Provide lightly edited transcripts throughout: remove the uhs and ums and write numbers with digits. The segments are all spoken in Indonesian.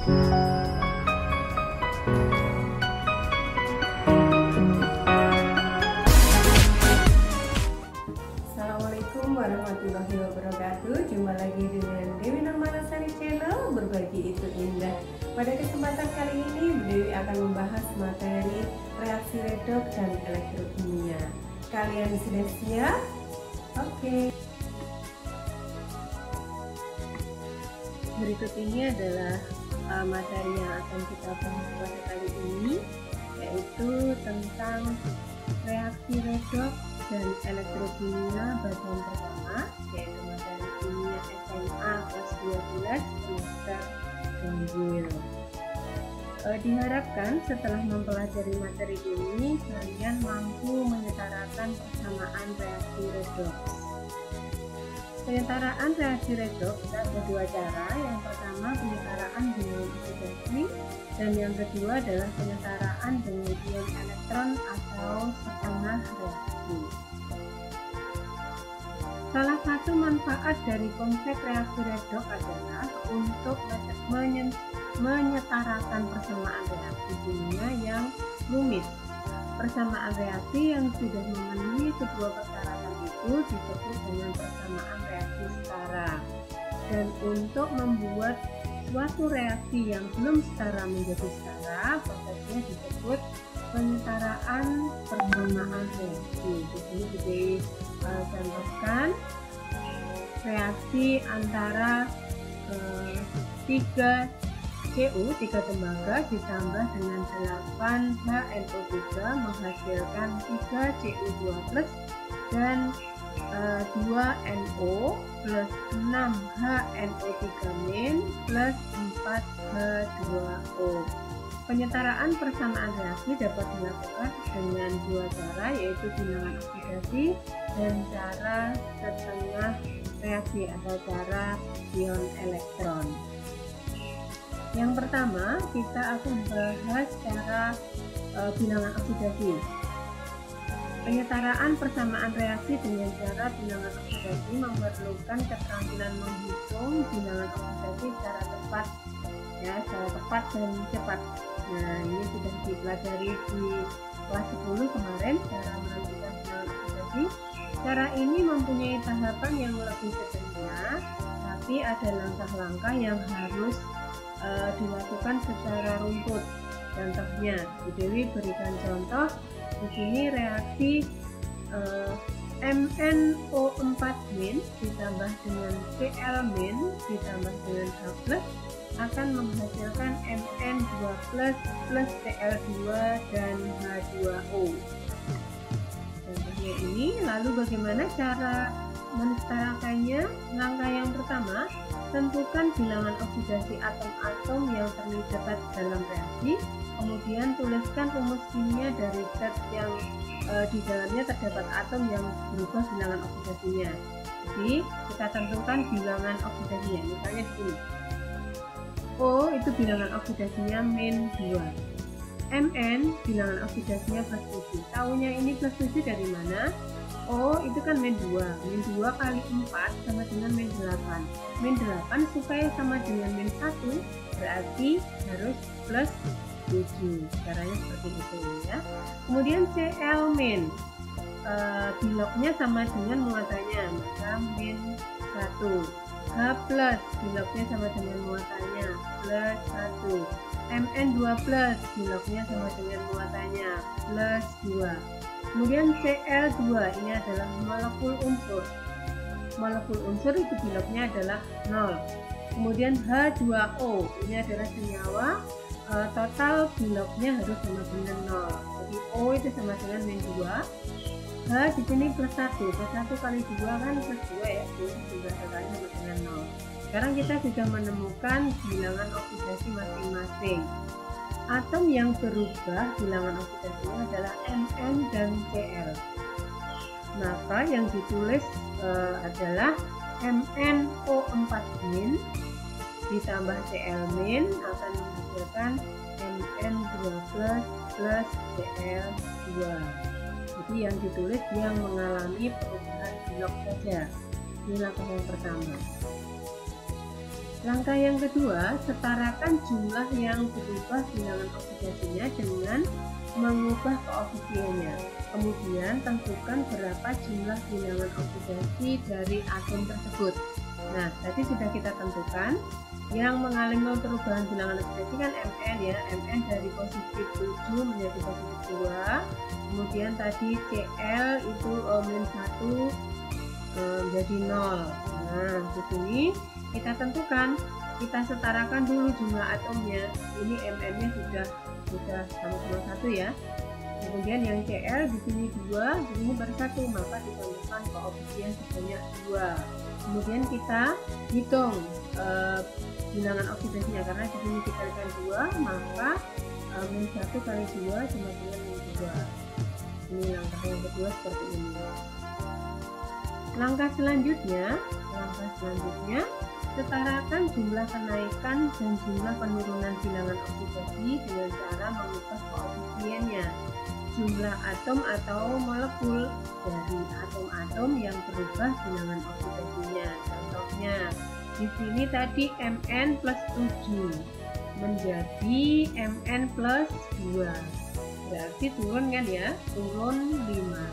Assalamualaikum warahmatullahi wabarakatuh. Jumpa lagi dengan Dewi Nurmanasari Channel, berbagi itu indah. Pada kesempatan kali ini Dewi akan membahas materi reaksi redoks dan elektrokimia. Kalian sudah siap? Oke. Berikut ini adalah materi yang akan kita bahas pada kali ini, yaitu tentang reaksi redoks dan elektrokimia bagian pertama, yaitu materi kimia SMA kelas 12 semester ganjil. Diharapkan setelah mempelajari materi ini kalian mampu menyetarakan persamaan reaksi redoks. Penyetaraan reaksi redoks ada dua cara. Yang pertama penyetaraan dengan oksidasi, dan yang kedua adalah penyetaraan dengan ion elektron atau setengah reaksi. Salah satu manfaat dari konsep reaksi redoks adalah untuk menyetarakan persamaan reaksi kimia yang rumit. Persamaan reaksi yang sudah memenuhi sebuah persyaratan itu disebut dengan persamaan reaksi setara. Dan untuk membuat suatu reaksi yang belum setara menjadi setara, prosesnya disebut penyetaraan persamaan reaksi. Di sini dicontohkan reaksi antara 3 tembaga ditambah dengan 8 HNO3 menghasilkan 3 Cu2+ dan 2 NO plus 6 HNO3- plus 4 H2O. Penyetaraan persamaan reaksi dapat dilakukan dengan dua cara, yaitu bilangan oksidasi dan cara setengah reaksi atau cara ion elektron. Yang pertama, kita akan bahas cara bilangan oksidasi. Penyetaraan persamaan reaksi dengan cara bilangan oksidasi memerlukan keterampilan menghitung bilangan oksidasi secara tepat, secara tepat dan cepat. Nah, ini sudah dipelajari di kelas 10 kemarin, cara menentukan bilangan oksidasi. Cara ini mempunyai tahapan yang lebih sederhana, tapi ada langkah-langkah yang harus dilakukan secara runtut. Contohnya, Bu Dewi berikan contoh. Di sini reaksi MnO4- ditambah dengan Cl- ditambah dengan H+ akan menghasilkan Mn2+ plus Cl2 dan H2O. Contohnya ini. Lalu bagaimana cara mensetarakannya? Langkah yang pertama, tentukan bilangan oksidasi atom-atom yang terlibat dalam reaksi. Kemudian tuliskan rumus kimia dari zat yang di dalamnya terdapat atom yang berubah bilangan oksidasinya. Jadi kita tentukan bilangan oksidasinya. Misalnya di sini, O itu bilangan oksidasinya -2, Mn bilangan oksidasinya +7. Tahunya ini +7 dari mana? O itu kan -2 kali 4 sama dengan -8. -8 supaya sama dengan -1 berarti harus +7. Caranya seperti itu ya. Kemudian Cl-, biloknya sama dengan muatannya, maka -1. H+, biloknya sama dengan muatannya, +1. Mn2+, biloknya sama dengan muatannya, +2. Kemudian Cl2, ini adalah molekul unsur. Molekul unsur itu biloknya adalah 0. Kemudian H2O, ini adalah senyawa, total biloknya harus sama dengan 0. Jadi O itu sama dengan -2. H di sini +1. +1 kali 2 kan +2 ya. Jadi juga totalnya sama dengan 0. Sekarang kita sudah menemukan bilangan oksidasi masing-masing. Atom yang berubah bilangan oksidasinya adalah Mn dan Cl. Maka yang ditulis adalah MnO4- ditambah Cl- akan menghasilkan Mn2+ plus Cl2. Jadi yang ditulis yang mengalami perubahan bilok saja. Ini langkah yang pertama. Langkah yang kedua, setarakan jumlah yang berubah bilangan oksidasinya dengan mengubah koefisiennya. Kemudian tentukan berapa jumlah bilangan oksidasi dari atom tersebut. Nah, tadi sudah kita tentukan. Yang mengalami perubahan bilangan oksidasi kan Mn ya, Mn dari positif 7 menjadi positif 2. Kemudian tadi Cl itu -1 menjadi 0. Nah, di sini kita tentukan, kita setarakan dulu jumlah atomnya. Ini Mn-nya sudah sama-sama 1 ya. Kemudian yang Cl di sini 2, di sini baru 1, maka ditambahkan koefisien sebanyak 2. Kemudian kita hitung bilangan oksidasinya, karena di sini dikalikan 2, maka -1 kali 2 sama dengan -2. Ini langkah yang kedua seperti ini. Langkah selanjutnya, setarakan jumlah kenaikan dan jumlah penurunan bilangan oksidasi dengan cara mengubah koefisiennya. Jumlah atom atau molekul dari atom-atom yang berubah bilangan oksidasinya. Contohnya, di sini tadi Mn plus 7 menjadi Mn plus 2. Berarti turun kan ya? Turun 5.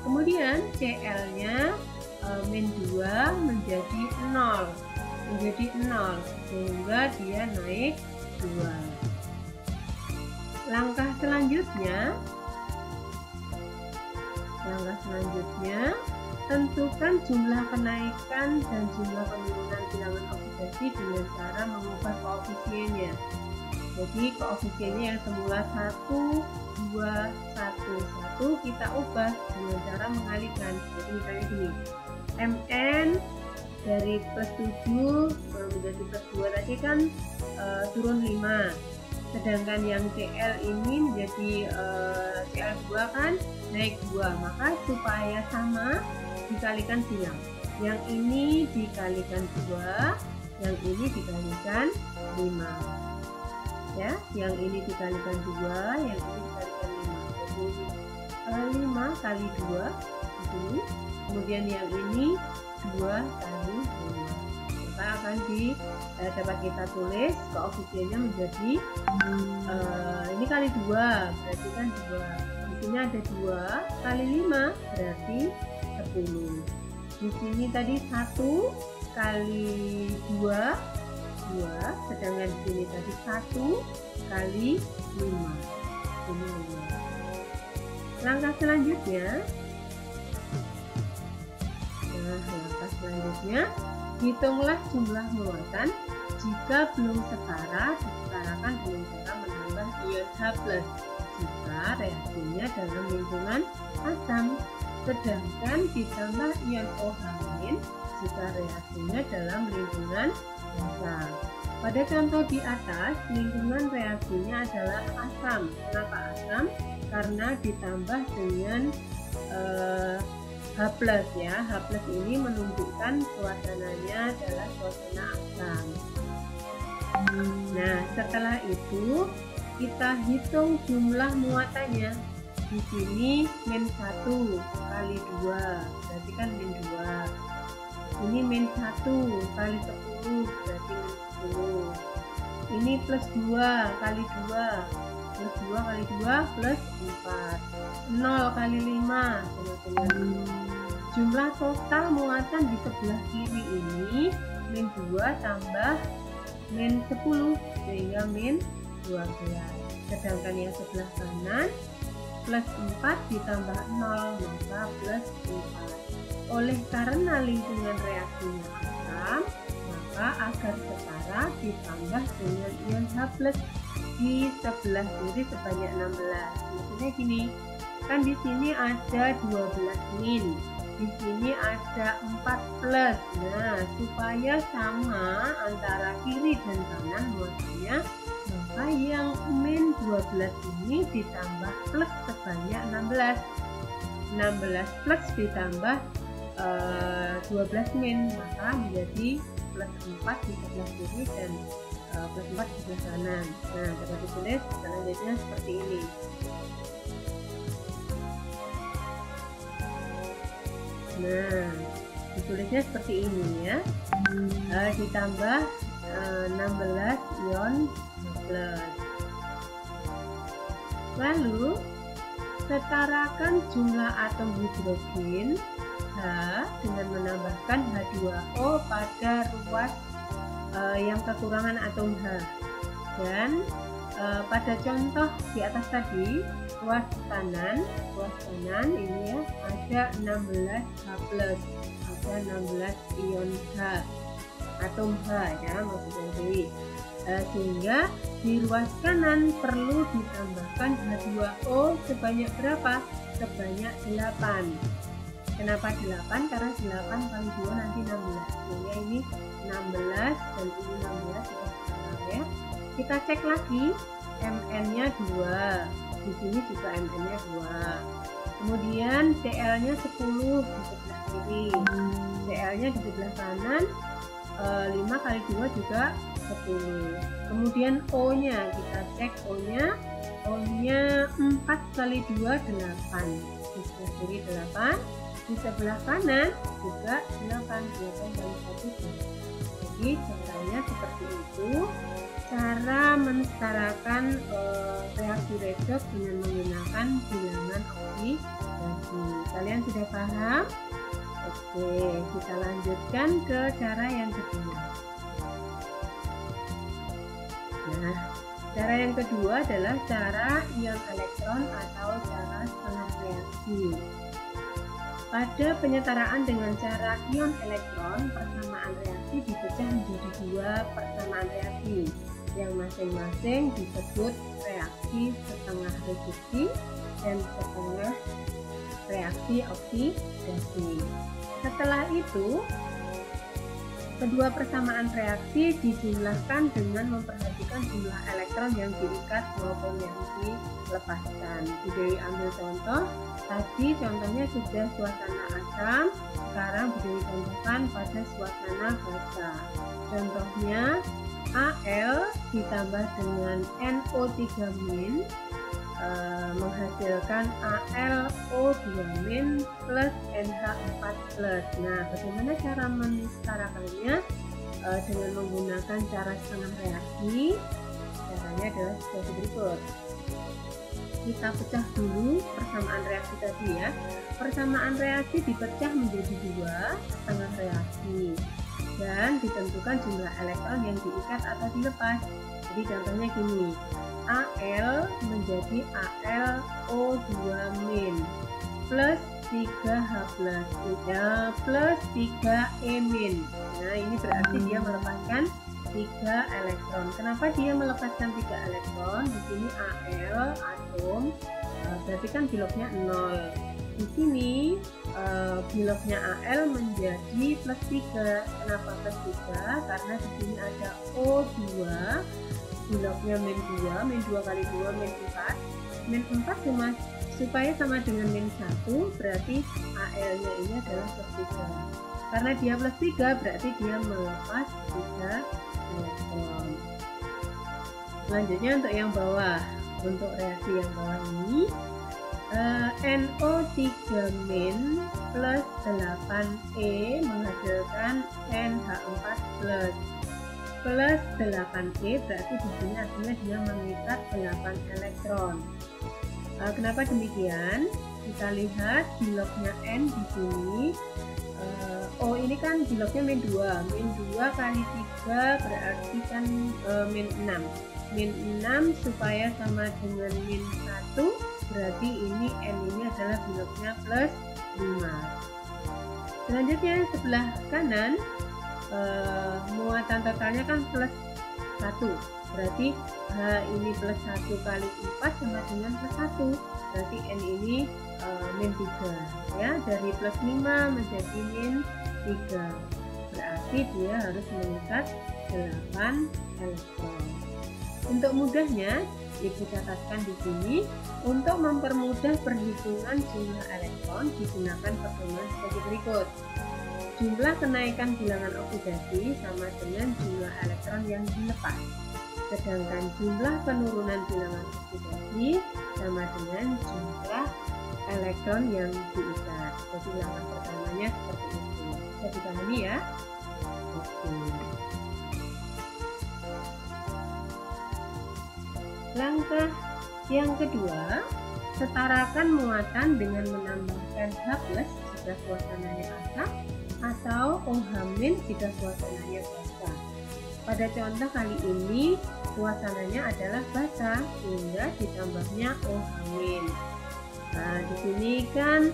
Kemudian Cl-nya -2 menjadi 0. Sehingga dia naik 2. Langkah selanjutnya, tentukan jumlah kenaikan dan jumlah penurunan bilangan oksidasi dengan cara mengubah koefisiennya. Jadi koefisiennya yang semula 1, 2, 1, 1 kita ubah dengan cara mengalikan. Jadi misalnya gini, Mn dari plus 7 menjadi plus 2 tadi kan turun 5. Sedangkan yang Cl ini menjadi Cl2 kan naik 2. Maka supaya sama dikalikan silang. Yang ini dikalikan 2, yang ini dikalikan 5. Ya, yang ini dikalikan 2, yang ini dikalikan 5. Jadi 5 kali 2 di sini. Kemudian yang ini 2 kali 5. Maka akan dapat kita tulis koefisiennya menjadi ini kali 2, berarti kan 2. Di sini ada 2 kali 5 berarti 10. Di sini tadi 1 kali 2, sedangkan di sini tadi 1 kali 5. Ini 5. Langkah selanjutnya, hitunglah jumlah muatan. Jika belum setara, disetarakan dengan cara menambah ion H+. Jika reaksinya dalam lingkungan asam, sedangkan ditambah ion OH- jika reaksinya dalam lingkungan basa. Pada contoh di atas, lingkungan reaksinya adalah asam. Kenapa asam? Karena ditambah dengan H+ ya. H+ ini menunjukkan suasananya adalah suasana asam. Nah, setelah itu kita hitung jumlah muatannya. Di sini -1 kali 2, berarti kan -2. Ini -1 kali 10, berarti -10. Ini +2 kali 2, +2 kali 2 +4. 0 kali 5 sama dengan 5. Jumlah total muatan di sebelah kiri ini -2 tambah -10 sehingga -12. Sedangkan yang sebelah kanan +4 ditambah 0 maka +4. Oleh karena lingkungan reaksinya asam, maka agar setara ditambah dengan ion H+ di sebelah kiri sebanyak 16. Maksudnya gini, kan di sini ada 12 di sini ada 4+. Nah, supaya sama antara kiri dan kanan muatannya, maka yang -12 ini ditambah plus sebanyak 16. 16 plus ditambah 12 maka menjadi +4 di sebelah kiri dan +4 di sebelah kanan. Nah, dapat ditulis selanjutnya seperti ini. Nah, ditulisnya seperti ini ya. Ditambah 16 ion H+. Lalu setarakan jumlah atom hidrogen H dengan menambahkan H2O pada ruas yang kekurangan atom H. Dan pada contoh di atas tadi, ruas kanan ini ya ada 16 H+, ada 16 ion H, atom H ya maksudnya Dewi. Sehingga di ruas kanan perlu ditambahkan H2O sebanyak berapa? Sebanyak 8. Kenapa 8? Karena 8 kali 2 nanti 16. Sehingga ini 16 dan ini 16 kita sekarang ya. Kita cek lagi, Mn-nya 2. Di sini juga Mn-nya 2. Kemudian Cl-nya 10 di sebelah kiri. Cl-nya di sebelah kanan 5 kali 2 juga 10. Kemudian O-nya kita cek O-nya 4 kali 2 8. Di sebelah kiri 8, di sebelah kanan juga 8 kali 1. Jadi caranya seperti itu, cara mensetarakan reaksi redoks dengan menggunakan bilangan oksidasi. Kalian sudah paham? Oke, kita lanjutkan ke cara yang kedua. Nah, cara yang kedua adalah cara ion elektron atau cara setengah reaksi. Pada penyetaraan dengan cara ion elektron, persamaan reaksi dipecah menjadi 2 persamaan reaksi yang masing-masing disebut reaksi setengah reduksi dan setengah reaksi oksidasi. Setelah itu, kedua persamaan reaksi dijumlahkan dengan memperhatikan jumlah elektron yang diikat maupun yang dilepaskan. Dewi ambil contoh, tadi contohnya sudah suasana asam, sekarang Dewi contohkan pada suasana basa. Contohnya Al ditambah dengan NO3- menghasilkan AlO2- plus NH4+. Nah, bagaimana cara mensetarakannya? Dengan menggunakan cara setengah reaksi. Caranya adalah seperti berikut. Kita pecah dulu persamaan reaksi tadi ya. Persamaan reaksi dipecah menjadi 2 setengah reaksi dan ditentukan jumlah elektron yang diikat atau dilepas. Jadi contohnya gini, Al menjadi AlO2- plus 3H+, plus 3E-. Nah, ini berarti dia melepaskan 3 elektron. Kenapa dia melepaskan 3 elektron? Di sini Al atom, berarti kan biloknya 0. Di sini biloknya Al menjadi plus 3. Kenapa plus 3? Karena di sini ada O2, biloknya -2 kali 2 -4. -4 supaya sama dengan -1, berarti Al-nya ini adalah plus 3. Karena dia plus 3, berarti dia melepas 3 elektron. Selanjutnya untuk yang bawah, untuk reaksi yang bawah ini, NO3- plus 8E menghasilkan NH4+. Plus 8E berarti di sini artinya dia mengikat 8 elektron. Kenapa demikian? Kita lihat biloknya N di sini. O ini kan biloknya -2. -2 kali 3 berarti kan -6. -6 supaya sama dengan -1, berarti ini N ini adalah biloknya plus 5. Selanjutnya sebelah kanan, muatan totalnya kan plus 1, berarti H ini plus 1 kali 4 sama dengan plus 1, berarti N ini -3 ya, dari plus 5 menjadi -3, berarti dia harus mengikat 8 elektron. Untuk mudahnya Ibu catatkan di sini, untuk mempermudah perhitungan jumlah elektron digunakan pertemuan sebagai berikut. Jumlah kenaikan bilangan oksidasi sama dengan jumlah elektron yang dilepas. Sedangkan jumlah penurunan bilangan oksidasi sama dengan jumlah elektron yang diikat. Jadi langkah pertamanya seperti itu. Bisa dipahami ya? Oke. Langkah yang kedua, setarakan muatan dengan menambahkan H+ jika suasananya asam atau OH- jika suasananya basah. Pada contoh kali ini suasananya adalah basah sehingga ditambahnya OH-. Nah, di sini kan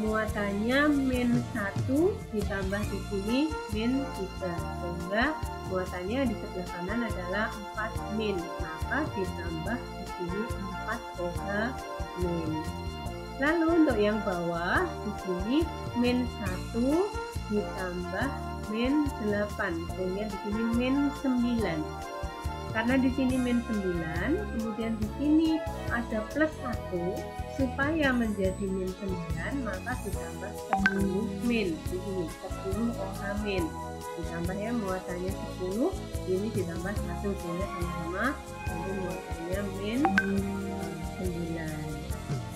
muatannya -1 ditambah di sini -3 sehingga muatannya di sebelah kanan adalah 4-, maka ditambah di sini 4 OH-. Lalu untuk yang bawah di sini -1 ditambah -8 sehingga di sini -9. Karena di sini -9, kemudian di sini ada +1 supaya menjadi -9, maka ditambah 10-, di sini 10 OH-. Ditambah ya, muatannya 10, ini ditambah 1 sehingga sama-sama nanti muatannya -9.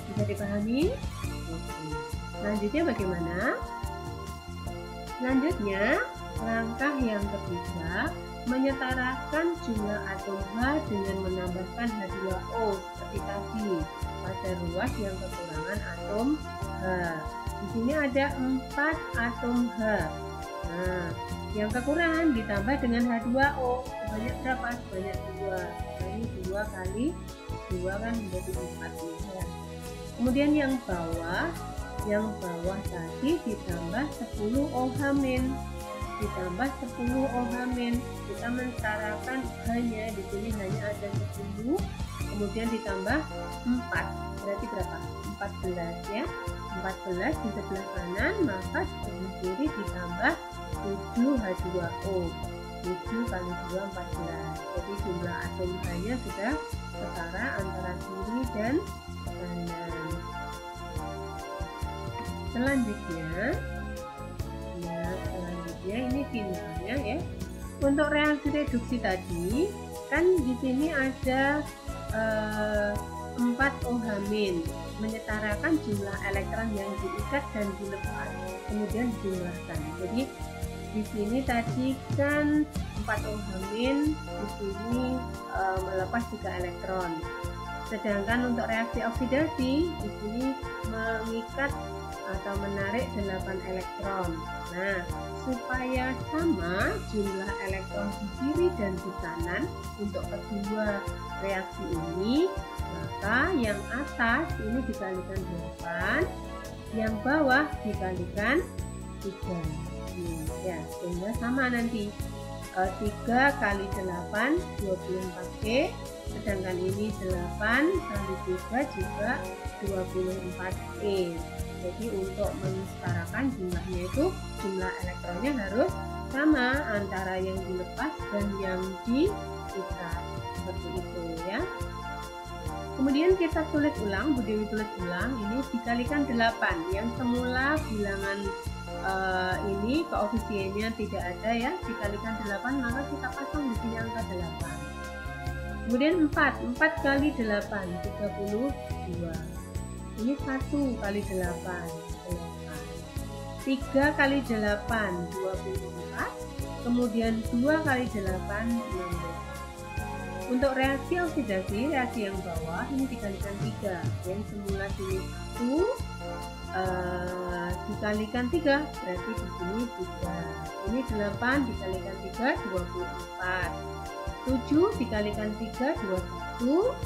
Bisa dipahami? Oke. Selanjutnya bagaimana? Selanjutnya langkah yang ketiga, menyetarakan jumlah atom H dengan menambahkan H2O seperti tadi pada ruas yang kekurangan atom H. Di sini ada 4 atom H. Nah, yang kekurangan ditambah dengan H2O sebanyak berapa? Sebanyak 2. Nah, ini 2 kali 2 kan menjadi 4 ya. Kemudian yang bawah tadi ditambah 10 OH-, ditambah 10 OH-. Kita mensetarakan hanya di sini hanya ada 10, kemudian ditambah 4, berarti berapa? 14 ya. 14 di sebelah kanan, maka di sebelah kiri ditambah 7 H2O. 7 kali 2 14. Jadi jumlah atom H-nya sudah setara antara kiri dan kanan. Selanjutnya ini finalnya ya. Untuk reaksi reduksi tadi kan di sini ada 4 OH-, menyetarakan jumlah elektron yang diikat dan dilepas, kemudian dijumlahkan. Jadi di sini tadi kan 4 OH-, di sini melepas 3 elektron. Sedangkan untuk reaksi oksidasi di sini mengikat atau menarik 8 elektron. Nah, supaya sama jumlah elektron di kiri dan di kanan untuk kedua reaksi ini, maka yang atas ini dikalikan 8, yang bawah dikalikan 3. Ya, sehingga sama nanti 3 kali 8 24E, sedangkan ini 8 kali 3 juga 24E. Jadi untuk mensetarakan jumlahnya itu jumlah elektronnya harus sama antara yang dilepas dan yang diikat, seperti itu ya. Kemudian kita tulis ulang, Bu Dewi tulis ulang, ini dikalikan 8, yang semula bilangan ini koefisiennya tidak ada ya, dikalikan 8 maka kita pasang di sini angka 8. Kemudian 4 kali 8 32. Ini 1 kali 8 3 kali 8 24, kemudian 2 kali 8 16. Untuk reaksi oksidasi, reaksi yang bawah ini dikalikan 3, yang semula sini 1 dikalikan 3, berarti di sini 3. Ini 8 dikalikan 3 24, 7 dikalikan 3 21,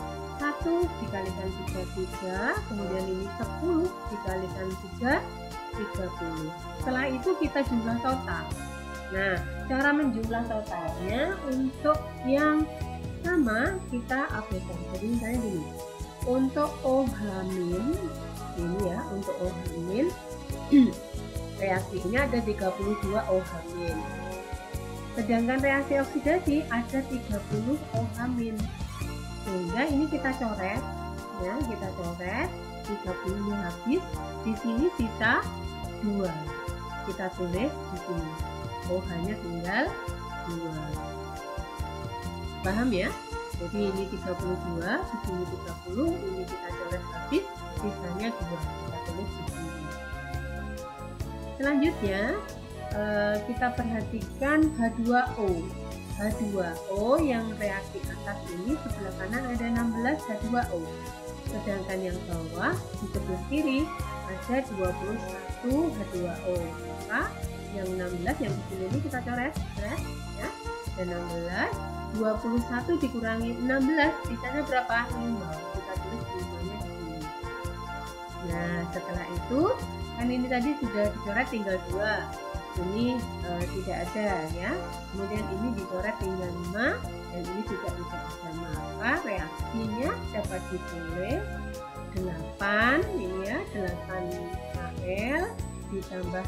1 dikalikan 3 3, kemudian ini 10 dikalikan 3 30. Setelah itu kita jumlah total. Nah, cara menjumlah totalnya untuk yang sama kita abaikan. Jadi misalnya gini, untuk OH- ini ya, untuk OH- reaksinya ada 32 OH-. Sedangkan reaksi oksidasi ada 30 OH-. Sehingga ini kita coret ya, kita coret 30 habis, di sini sisa 2. Kita tulis di sini OH-nya tinggal 2. Paham ya? Jadi ini 32, di sini 30, ini kita coret habis, sisanya 2. Kita tulis di sini. Selanjutnya kita perhatikan H2O. H2O yang reaksi atas ini sebelah kanan ada 16 H2O. Sedangkan yang bawah di sebelah kiri ada 21 H2O. Maka yang 16 yang di sini kita coret ya. Dan 16 21 dikurangi 16 sisanya berapa? 5. Kita tulis 5-nya di sini. Nah, setelah itu kan ini tadi sudah dicoret tinggal 2. Ini tidak ada ya. Kemudian ini dicoret tinggal 5 dan ini juga tidak ada. Maka reaksinya dapat ditulis 8 ini ya, 8Al ditambah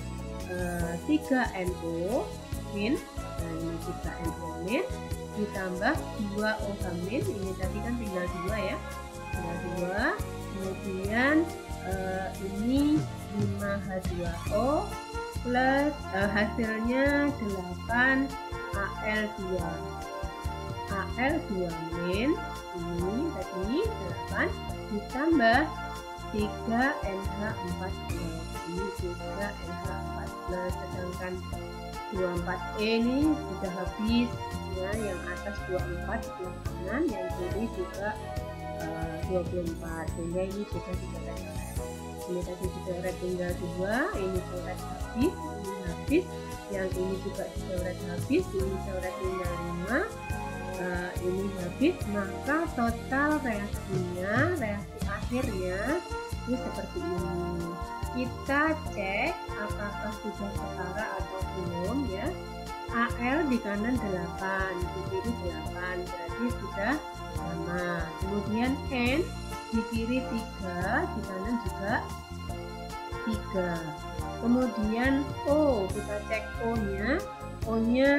3NO min. Nah, ini 3NO min ditambah 2OH min. Ini tadi kan tinggal 2 ya. Tinggal 2. Kemudian ini 5H2O plus hasilnya 8Al2 min ini tadi 8 ditambah 3NH4+ ini 3NH4+, sedangkan 24E ini sudah habis ya, yang atas 24 sebelah kanan, yang kiri juga 24, sehingga ini sudah dicoret. Ini tadi dicoret tinggal 2, ini coret habis, ini habis, yang ini juga dicoret habis, ini coret tinggal 5, ini habis. Maka total reaksinya, reaksi akhirnya ini seperti ini. Kita cek apakah sudah setara atau belum ya. Al di kanan 8, di kiri 8, berarti sudah sama. Kemudian N di kiri 3, di kanan juga 3. Kemudian O, kita cek O-nya. O-nya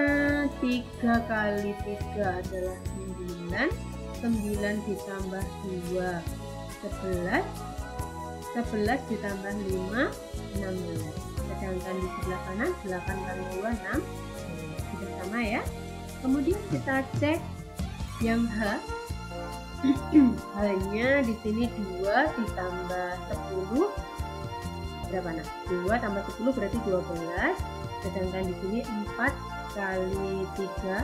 3 kali 3 adalah 9. 9 ditambah 2, 11. 11 ditambah 5, 16. Sedangkan di sebelah kanan 8 kali 2, 6. Sudah sama ya. Kemudian kita cek yang H. Hanya di sini 2 ditambah 10 berapa nak? 2 tambah 10 berarti 12. Sedangkan di sini 4 kali 3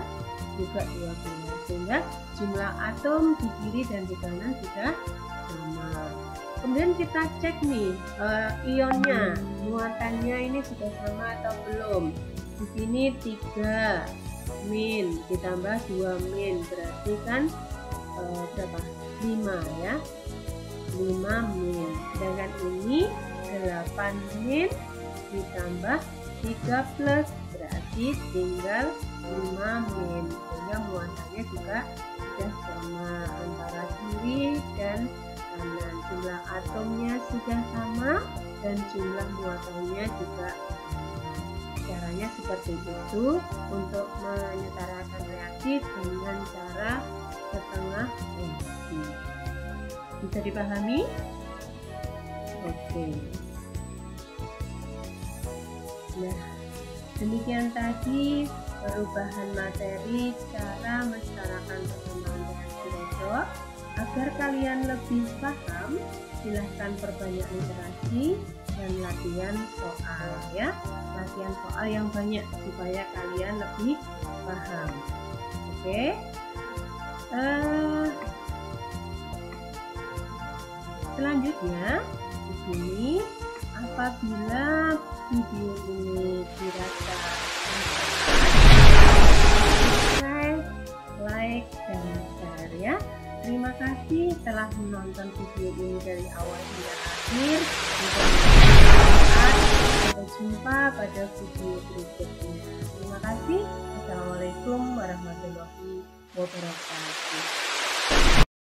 juga 12. Sehingga jumlah atom di kiri dan di kanan sudah sama. Kemudian kita cek nih ionnya, muatannya ini sudah sama atau belum. Di sini 3 min ditambah 2 min berarti kan berapa? 5 ya. 5 min. Sedangkan ini 8 min ditambah 3 plus berarti tinggal 5 min. Sehingga muatannya juga sudah sama antara kiri dan kanan. Jumlah atomnya sudah sama dan jumlah muatannya juga sama. Caranya seperti itu untuk menyetarakan reaksi dengan cara setengah reaksi. Bisa dipahami? Oke. Nah, demikian tadi perubahan materi cara menyetarakan persamaan reaksi besok. Agar kalian lebih paham, silahkan perbanyak literasi dan latihan soal ya. Latihan soal yang banyak supaya kalian lebih paham. Oke. Selanjutnya di sini, apabila video ini dirasa subscribe, like dan share ya. Terima kasih telah menonton video ini dari awal hingga akhir. Sampai jumpa pada video berikutnya. Terima kasih. Assalamualaikum warahmatullahi wabarakatuh.